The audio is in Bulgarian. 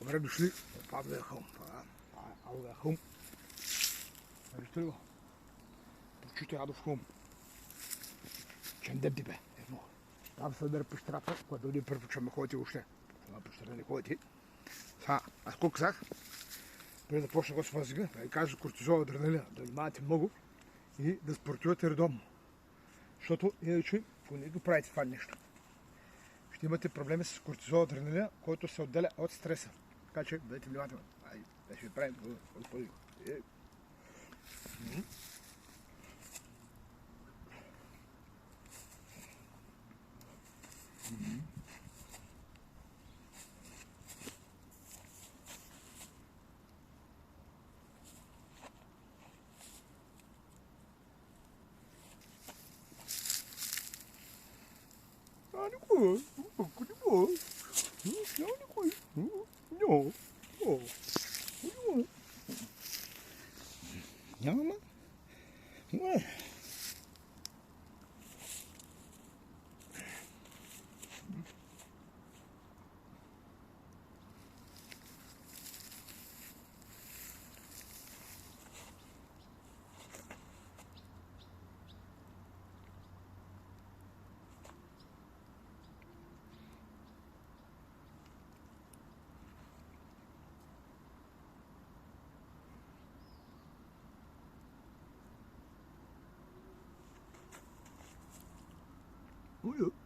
Добре дошли в Павловия хълм. Павловия хълм. Вижте ли го? Прочуте Адов хълм. Чендеп дибе. Едно. Там се дър пещерата, когато дойде препочваме ходите още. Това пещера не ходите. Сега, аз колко казах, преди да почна Господ Вазига, да ви кажа кортизол, адреналина, да внимавате много и да спортувате редовно. Защото иначе, ако не го правите това нещо, ще имате проблеми с кортизол, адреналина, който се отделя от стреса. Така че, бъдете внимателни. Да ще ви правим, Господи. Никой, никой, никой, няма. Oh ja.